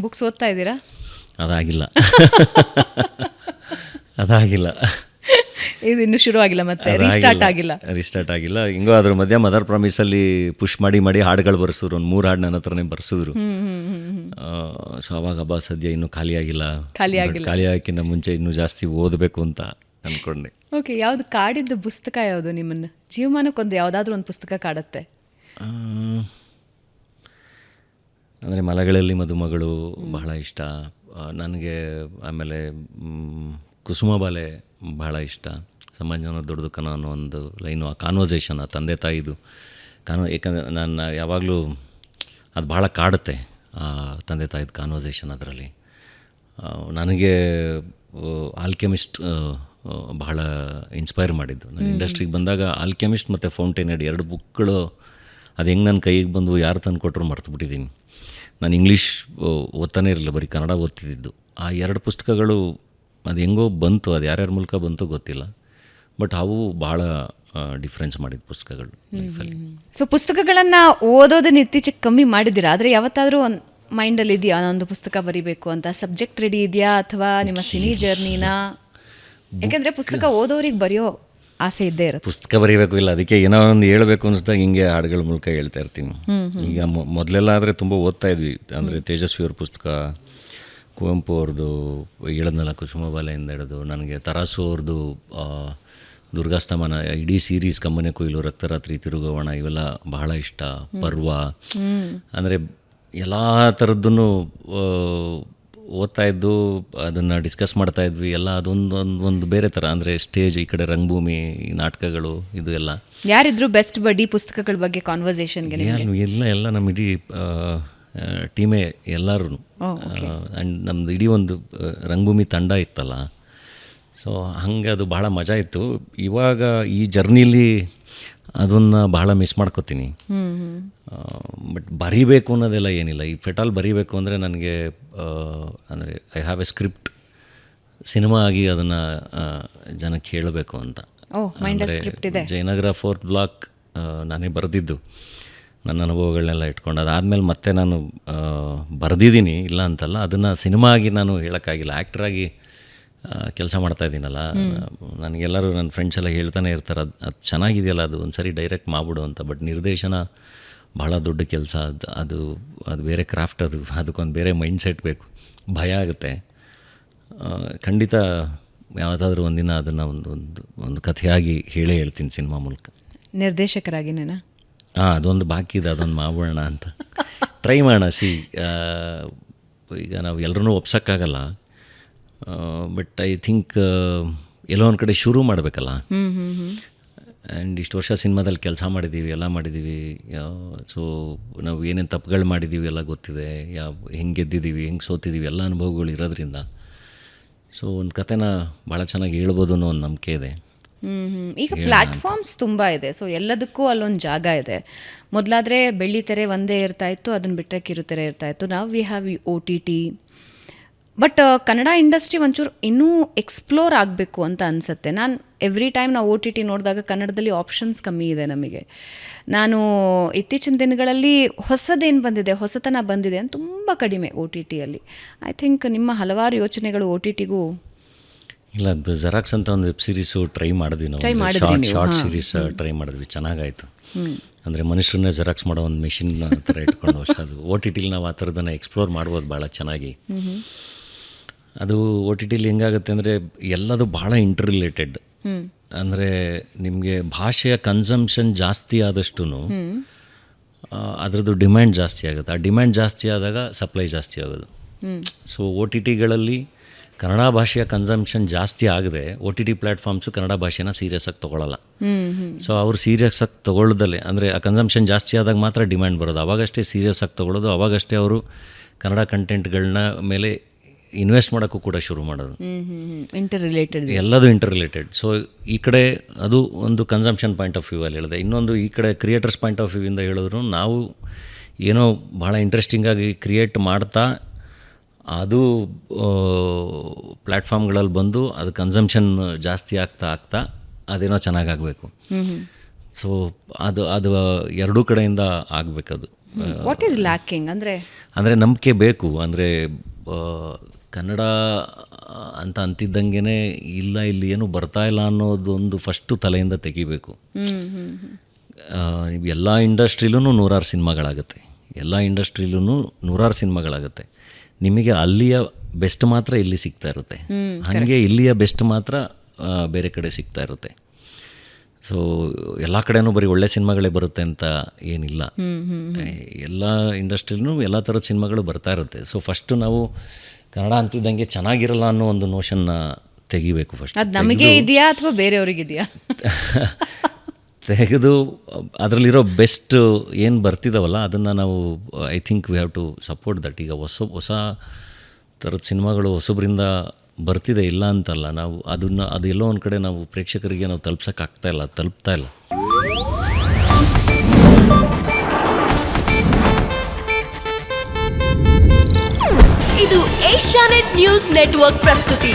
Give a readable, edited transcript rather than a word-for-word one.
Books ಓದ್ತಾ ಇದ್ದೀರಾ? ಅದಾಗಿಲ್ಲ. ಅದಾಗಿಲ್ಲ. ಇದು ಇನ್ನೂ ಶುರು ಆಗಿಲ್ಲ, ಮತ್ತೆ ರೀಸ್ಟಾರ್ಟ್ ಆಗಿಲ್ಲ. ಹಿಂಗೋ ಅದ್ರ ಮಧ್ಯೆ ಮದರ್ ಪ್ರಾಮಿಸಲ್ಲಿ ಪುಷ್ ಮಾಡಿ ಹಾಡುಗಳು ಬರ್ಸಿದ್ರು. ಒಂದು 3 ಹಾಡು ನನ್ನ ಹತ್ರನೇ ಬರ್ಸಿದ್ರು. ಸೊ ಅವಾಗ ಹಬ್ಬ ಸದ್ಯ ಇನ್ನೂ ಖಾಲಿ ಆಗಿಕ್ಕಿಂತ ಮುಂಚೆ ಇನ್ನೂ ಜಾಸ್ತಿ ಓದಬೇಕು ಅಂತ ಅಂದ್ಕೊಂಡೆ. ಓಕೆ, ಯಾವುದು ಕಾಡಿದ್ದು ಪುಸ್ತಕ ಯಾವುದು ನಿಮ್ಮನ್ನು? ಜೀವಮಾನಕ್ಕೊಂದು ಯಾವುದಾದ್ರೂ ಒಂದು ಪುಸ್ತಕ ಕಾಡುತ್ತೆ ಅಂದರೆ ಮಲಗಳಲ್ಲಿ ಮದುಮಗಳು ಬಹಳ ಇಷ್ಟ ನನಗೆ. ಆಮೇಲೆ ಕುಸುಮಬಾಲೆ ಬಹಳ ಇಷ್ಟ. ಸಮಾಜನ ದೊಡ್ಡದಕ್ಕನ ಅನ್ನೋ ಒಂದು ಲೈನು, ಆ ಕಾನ್ವರ್ಸೇಷನ್, ಆ ತಂದೆ ತಾಯಿದು ಏಕೆಂದರೆ ನಾನು ಯಾವಾಗಲೂ ಅದು ಭಾಳ ಕಾಡುತ್ತೆ, ಆ ತಂದೆ ತಾಯಿದು ಕಾನ್ವರ್ಸೇಷನ್. ಅದರಲ್ಲಿ ನನಗೆ ಆಲ್ಕೆಮಿಸ್ಟ್ ಬಹಳ ಇನ್ಸ್ಪೈರ್ ಮಾಡಿದ್ದು. ನಾನು ಇಂಡಸ್ಟ್ರಿಗೆ ಬಂದಾಗ ಆಲ್ಕೆಮಿಸ್ಟ್ ಮತ್ತು ಫೌಂಟೇನ್ ಹೆಡ್ 2 ಬುಕ್ಗಳು ಅದು ಹೆಂಗೆ ನನ್ನ ಕೈಗೆ ಬಂದು ಯಾರು ತಂದು ಕೊಟ್ಟರು ಮರ್ತುಬಿಟ್ಟಿದ್ದೀನಿ. ನಾನು ಇಂಗ್ಲೀಷ್ ಓದ್ತಾನೇ ಇರಲಿಲ್ಲ, ಬರೀ ಕನ್ನಡ ಓದ್ತಿದ್ದು. ಆ 2 ಪುಸ್ತಕಗಳು ಅದು ಹೆಂಗೋ ಬಂತು, ಅದು ಯಾರ್ಯಾರ ಮೂಲಕ ಬಂತು ಗೊತ್ತಿಲ್ಲ, ಬಟ್ ಅವು ಭಾಳ ಡಿಫ್ರೆನ್ಸ್ ಮಾಡಿದ ಪುಸ್ತಕಗಳು ಲೈಫಲ್ಲಿ. ಸೊ ಪುಸ್ತಕಗಳನ್ನು ಓದೋದನ್ನ ಇತ್ತೀಚೆಗೆ ಕಮ್ಮಿ ಮಾಡಿದ್ದೀರಾ, ಆದರೆ ಯಾವತ್ತಾದರೂ ಒಂದು ಮೈಂಡಲ್ಲಿ ಇದೆಯಾ ಒಂದು ಪುಸ್ತಕ ಬರೀಬೇಕು ಅಂತ? ಸಬ್ಜೆಕ್ಟ್ ರೆಡಿ ಇದೆಯಾ ಅಥವಾ ನಿಮ್ಮ ಸಿನಿ ಜರ್ನಿನಾ? ಯಾಕೆಂದರೆ ಪುಸ್ತಕ ಓದೋರಿಗೆ ಬರೆಯೋ ಆಸೆ ಇದ್ದೇ ಇರುತ್ತೆ. ಪುಸ್ತಕ ಬರೀಬೇಕು ಇಲ್ಲ, ಅದಕ್ಕೆ ಏನೋ ಒಂದು ಹೇಳ್ಬೇಕು ಅನಿಸ್ದಾಗ ಹಿಂಗೆ ಹಾಡುಗಳ ಮೂಲಕ ಹೇಳ್ತಾ ಇರ್ತೀನಿ. ಈಗ ಮೊದಲೆಲ್ಲ ಆದರೆ ತುಂಬ ಓದ್ತಾ ಇದ್ವಿ. ಅಂದರೆ ತೇಜಸ್ವಿಯವ್ರ ಪುಸ್ತಕ, ಕುವೆಂಪು ಅವ್ರದ್ದು ಹೇಳದ್ನಲ್ಲ ಕುಸುಮಬಾಲೆಯಿಂದ ಹಿಡಿದು, ನನಗೆ ತರಾಸು ಅವ್ರದ್ದು ದುರ್ಗಾಸ್ತಮಾನ, ಇಡೀ ಸೀರೀಸ್, ಕಮ್ಮನೆ ಕೊಯ್ಲು, ರಕ್ತರಾತ್ರಿ, ತಿರುಗವಣ, ಇವೆಲ್ಲ ಬಹಳ ಇಷ್ಟ. ಪರ್ವ, ಅಂದರೆ ಎಲ್ಲ ಥರದ್ದನ್ನು ಓದ್ತಾ ಇದ್ದು ಅದನ್ನು ಡಿಸ್ಕಸ್ ಮಾಡ್ತಾ ಇದ್ವಿ ಎಲ್ಲ. ಅದೊಂದು ಬೇರೆ ಥರ, ಅಂದರೆ ಸ್ಟೇಜ್, ಈ ಕಡೆ ರಂಗಭೂಮಿ, ಈ ನಾಟಕಗಳು, ಇದು ಎಲ್ಲ. ಯಾರಿದ್ರು ಬೆಸ್ಟ್ ಬಡ್ಡಿ ಪುಸ್ತಕಗಳ ಬಗ್ಗೆ ಕಾನ್ವರ್ಸೇಷನ್ಗೆ? ಎಲ್ಲ ನಮ್ಮ ಇಡೀ ಟೀಮೇ, ಎಲ್ಲರೂ. ಆ್ಯಂಡ್ ನಮ್ಮದು ಇಡೀ ಒಂದು ರಂಗಭೂಮಿ ತಂಡ ಇತ್ತಲ್ಲ, ಸೊ ಹಂಗೆ ಅದು ಭಾಳ ಮಜಾ ಇತ್ತು. ಇವಾಗ ಈ ಜರ್ನಿಲಿ ಅದನ್ನು ಭಾಳ ಮಿಸ್ ಮಾಡ್ಕೋತೀನಿ. ಬಟ್ ಬರೀಬೇಕು ಅನ್ನೋದೆಲ್ಲ ಏನಿಲ್ಲ. ಈ ಫೆಟಾಲ್ ಬರೀಬೇಕು ಅಂದರೆ ನನಗೆ ಅಂದರೆ I have A script, cinema ಆಗಿ ಅದನ್ನು ಜನಕ್ಕೆ ಹೇಳಬೇಕು ಅಂತ. ಜಯನಗರ 4th ಬ್ಲಾಕ್ ನಾನೇ ಬರೆದಿದ್ದು, ನನ್ನ ಅನುಭವಗಳನ್ನೆಲ್ಲ ಇಟ್ಕೊಂಡು. ಅದಾದಮೇಲೆ ಮತ್ತೆ ನಾನು ಬರೆದಿದ್ದೀನಿ, ಇಲ್ಲ ಅಂತಲ್ಲ. ಅದನ್ನು ಸಿನಿಮಾ ಆಗಿ ನಾನು ಹೇಳೋಕ್ಕಾಗಿಲ್ಲ. ಆ್ಯಕ್ಟ್ರಾಗಿ ಕೆಲಸ ಮಾಡ್ತಾಯಿದ್ದೀನಲ್ಲ, ನನಗೆಲ್ಲರೂ ನನ್ನ ಫ್ರೆಂಡ್ಸ್ ಎಲ್ಲ ಹೇಳ್ತಾನೆ ಇರ್ತಾರೆ, ಅದು ಚೆನ್ನಾಗಿದೆಯಲ್ಲ, ಅದು ಒಂದು ಸರಿ ಡೈರೆಕ್ಟ್ ಮಾಡಿಬಿಡು ಅಂತ. ಬಟ್ ನಿರ್ದೇಶನ ಭಾಳ ದೊಡ್ಡ ಕೆಲಸ, ಅದು ಬೇರೆ ಕ್ರಾಫ್ಟ್, ಅದಕ್ಕೊಂದು ಬೇರೆ ಮೈಂಡ್ಸೆಟ್ ಬೇಕು, ಭಯ ಆಗುತ್ತೆ. ಖಂಡಿತ ಯಾವುದಾದ್ರೂ ಒಂದಿನ ಅದನ್ನು ಒಂದು ಕಥೆಯಾಗಿ ಹೇಳ್ತೀನಿ ಸಿನಿಮಾ ಮೂಲಕ. ನಿರ್ದೇಶಕರಾಗಿನೇನಾ? ಅದೊಂದು ಬಾಕಿ ಇದೆ, ಅದೊಂದು ಮಾಡೋಣ ಅಂತ ಟ್ರೈ ಮಾಡೋಣ. ಈಗ ನಾವು ಎಲ್ಲರೂ ಒಪ್ಸೋಕ್ಕಾಗಲ್ಲ, ಬಟ್ ಐ ಥಿಂಕ್ ಎಲ್ಲೋ ಒಂದು ಕಡೆ ಶುರು ಮಾಡಬೇಕಲ್ಲ. ಆ್ಯಂಡ್ ಇಷ್ಟು ವರ್ಷ ಸಿನಿಮಾದಲ್ಲಿ ಕೆಲಸ ಮಾಡಿದ್ದೀವಿ, ಎಲ್ಲ ಮಾಡಿದ್ದೀವಿ. ಸೊ ನಾವು ಏನೇನು ತಪ್ಪುಗಳು ಮಾಡಿದ್ದೀವಿ ಎಲ್ಲ ಗೊತ್ತಿದೆ, ಹೆಂಗೆ ಗೆದ್ದಿದ್ದೀವಿ, ಹೆಂಗೆ ಸೋತಿದ್ದೀವಿ, ಎಲ್ಲ ಅನುಭವಗಳು ಇರೋದ್ರಿಂದ ಸೊ ಒಂದು ಕಥೆನ ಭಾಳ ಚೆನ್ನಾಗಿ ಹೇಳ್ಬೋದು ಅನ್ನೋ ಒಂದು ನಂಬಿಕೆ ಇದೆ. ಈಗ ಪ್ಲ್ಯಾಟ್ಫಾರ್ಮ್ಸ್ ತುಂಬ ಇದೆ, ಸೊ ಎಲ್ಲದಕ್ಕೂ ಅಲ್ಲೊಂದು ಜಾಗ ಇದೆ. ಮೊದಲಾದರೆ ಬೆಳ್ಳಿತೆರೆ ಒಂದೇ ಇರ್ತಾಯಿತ್ತು, ಅದನ್ನು ಬಿಟ್ಟರೆ ಕಿರುತೆರೆ ಇರ್ತಾಯಿತ್ತು. ನಾವು we have OTT. But Kannada industry ಒಂಚೂರು ಇನ್ನೂ ಎಕ್ಸ್ಪ್ಲೋರ್ ಆಗಬೇಕು ಅಂತ ಅನಿಸುತ್ತೆ. ನಾನು ಎವ್ರಿ ಟೈಮ್ ನಾವು OTT ನೋಡಿದಾಗ ಕನ್ನಡದಲ್ಲಿ ಆಪ್ಷನ್ಸ್ ಕಮ್ಮಿ ಇದೆ ನಮಗೆ. ನಾನು ಇತ್ತೀಚಿನ ದಿನಗಳಲ್ಲಿ ಹೊಸದೇನು ಬಂದಿದೆ, ಹೊಸತನ ಬಂದಿದೆ ಅಂತ ತುಂಬ ಕಡಿಮೆ OTTಯಲ್ಲಿ. ಐ ಥಿಂಕ್ ನಿಮ್ಮ ಹಲವಾರು ಯೋಚನೆಗಳು OTTಗೂ ಇಲ್ಲ. ಜೆರಾಕ್ಸ್ ಅಂತ ಒಂದು ವೆಬ್ ಸೀರೀಸು ಟ್ರೈ ಮಾಡಿದ್ವಿ ನಾವು, ಶಾರ್ಟ್ ಸೀರೀಸ್ ಟ್ರೈ ಮಾಡಿದ್ವಿ, ಚೆನ್ನಾಗಾಯಿತು. ಅಂದರೆ ಮನುಷ್ಯರನ್ನೇ ಜೆರಾಕ್ಸ್ ಮಾಡೋ ಒಂದು ಮೆಷಿನ್ ಥರ ಇಟ್ಕೊಂಡು ಹೊಸದು. OTTಲಿ ನಾವು ಆ ಥರದನ್ನು ಎಕ್ಸ್ಪ್ಲೋರ್ ಮಾಡ್ಬೋದು ಭಾಳ ಚೆನ್ನಾಗಿ. ಅದು OTTಲಿ ಹೆಂಗಾಗುತ್ತೆ ಅಂದರೆ ಎಲ್ಲದು ಭಾಳ ಇಂಟರ್ ರಿಲೇಟೆಡ್. ಅಂದರೆ ನಿಮಗೆ ಭಾಷೆಯ ಕನ್ಸಂಪ್ಷನ್ ಜಾಸ್ತಿ ಆದಷ್ಟು ಅದರದ್ದು ಡಿಮ್ಯಾಂಡ್ ಜಾಸ್ತಿ ಆಗುತ್ತೆ. ಆ ಡಿಮ್ಯಾಂಡ್ ಜಾಸ್ತಿ ಆದಾಗ ಸಪ್ಲೈ ಜಾಸ್ತಿ ಆಗೋದು. ಸೊ OTTಗಳಲ್ಲಿ ಕನ್ನಡ ಭಾಷೆಯ ಕನ್ಸಂಪ್ಷನ್ ಜಾಸ್ತಿ ಆಗದೆ OTT ಪ್ಲ್ಯಾಟ್ಫಾರ್ಮ್ಸು ಕನ್ನಡ ಭಾಷೆನ ಸೀರಿಯಸ್ ಆಗಿ ತೊಗೊಳ್ಳಲ್ಲ. ಸೊ ಅವ್ರು ಸೀರಿಯಸ್ ಆಗಿ ತೊಗೊಳ್ಳೋದಲ್ಲೇ, ಅಂದರೆ ಆ ಕನ್ಸಂಪ್ಷನ್ ಜಾಸ್ತಿ ಆದಾಗ ಮಾತ್ರ ಡಿಮ್ಯಾಂಡ್ ಬರೋದು, ಅವಾಗಷ್ಟೇ ಸೀರಿಯಸ್ ಆಗಿ ತೊಗೊಳ್ಳೋದು, ಅವಾಗಷ್ಟೇ ಅವರು ಕನ್ನಡ ಕಂಟೆಂಟ್ಗಳನ್ನ ಮೇಲೆ ಇನ್ವೆಸ್ಟ್ ಮಾಡೋಕ್ಕೂ ಕೂಡ ಶುರು ಮಾಡೋದು. ಇಂಟರ್ ರಿಲೇಟೆಡ್, ಎಲ್ಲದು ಇಂಟರ್ ರಿಲೇಟೆಡ್. ಸೊ ಈ ಕಡೆ ಅದು ಒಂದು ಕನ್ಸಂಪ್ಷನ್ ಪಾಯಿಂಟ್ ಆಫ್ ವ್ಯೂ ಅಲ್ಲಿ ಹೇಳಿದೆ. ಇನ್ನೊಂದು ಈ ಕಡೆ ಕ್ರಿಯೇಟರ್ಸ್ ಪಾಯಿಂಟ್ ಆಫ್ ವ್ಯೂವಿಂದ ಹೇಳಿದ್ರು, ನಾವು ಏನೋ ಭಾಳ ಇಂಟ್ರೆಸ್ಟಿಂಗಾಗಿ ಕ್ರಿಯೇಟ್ ಮಾಡ್ತಾ ಅದು ಪ್ಲ್ಯಾಟ್ಫಾರ್ಮ್ಗಳಲ್ಲಿ ಬಂದು ಅದು ಕನ್ಸಂಪ್ಷನ್ ಜಾಸ್ತಿ ಆಗ್ತಾ ಅದೇನೋ ಚೆನ್ನಾಗಾಗಬೇಕು. ಸೊ ಅದು ಎರಡೂ ಕಡೆಯಿಂದ ಆಗಬೇಕದು. ವಾಟ್ ಈಸ್ ಲ್ಯಾಕಿಂಗ್ ಅಂದರೆ ನಂಬಿಕೆ ಬೇಕು. ಅಂದರೆ ಕನ್ನಡ ಅಂತ ಅಂತಿದ್ದಂಗೆ ಇಲ್ಲ, ಇಲ್ಲಿ ಏನು ಬರ್ತಾ ಇಲ್ಲ ಅನ್ನೋದೊಂದು ಫಸ್ಟು ತಲೆಯಿಂದ ತೆಗಿಬೇಕು. ಎಲ್ಲ ಇಂಡಸ್ಟ್ರಿಲೂ ನೂರಾರು ಸಿನಿಮಾಗಳಾಗುತ್ತೆ, ಎಲ್ಲ ಇಂಡಸ್ಟ್ರಿಲೂ ನೂರಾರು ಸಿನಿಮಾಗಳಾಗುತ್ತೆ. ನಿಮಗೆ ಅಲ್ಲಿಯ ಬೆಸ್ಟ್ ಮಾತ್ರ ಇಲ್ಲಿ ಸಿಗ್ತಾ ಇರುತ್ತೆ, ಹಾಗೆ ಇಲ್ಲಿಯ ಬೆಸ್ಟ್ ಮಾತ್ರ ಬೇರೆ ಕಡೆ ಸಿಗ್ತಾ ಇರುತ್ತೆ. ಸೊ ಎಲ್ಲ ಕಡೆನೂ ಬರೀ ಒಳ್ಳೆ ಸಿನಿಮಾಗಳೇ ಬರುತ್ತೆ ಅಂತ ಏನಿಲ್ಲ. ಎಲ್ಲ ಇಂಡಸ್ಟ್ರಿಲೂ ಎಲ್ಲ ಥರದ ಸಿನಿಮಾಗಳು ಬರ್ತಾ ಇರುತ್ತೆ. ಸೊ ಫಸ್ಟು ನಾವು ಕನ್ನಡ ಅಂತಿದ್ದಂಗೆ ಚೆನ್ನಾಗಿರಲ್ಲ ಅನ್ನೋ ಒಂದು ನೋಷನ್ನ ತೆಗಿಬೇಕು ಫಸ್ಟ್. ಅದು ನಮಗೆ ಇದೆಯಾ ಅಥವಾ ಬೇರೆಯವ್ರಿಗಿದೆಯಾ? ತೆಗೆದು ಅದರಲ್ಲಿರೋ ಬೆಸ್ಟ್ ಏನು ಬರ್ತಿದ್ದಾವಲ್ಲ ಅದನ್ನು ನಾವು I think we have to support that. ಈಗ ಹೊಸ ಥರದ ಸಿನಿಮಾಗಳು ಹೊಸಬ್ರಿಂದ ಬರ್ತಿದೆ, ಇಲ್ಲ ಅಂತಲ್ಲ. ನಾವು ಅದು ಎಲ್ಲೋ ಒಂದು ಕಡೆ ನಾವು ಪ್ರೇಕ್ಷಕರಿಗೆ ನಾವು ತಲುಪ್ತಾ ಇಲ್ಲ. ಇದು ಏಷ್ಯಾನೆಟ್ ನ್ಯೂಸ್ ನೆಟ್ವರ್ಕ್ ಪ್ರಸ್ತುತಿ.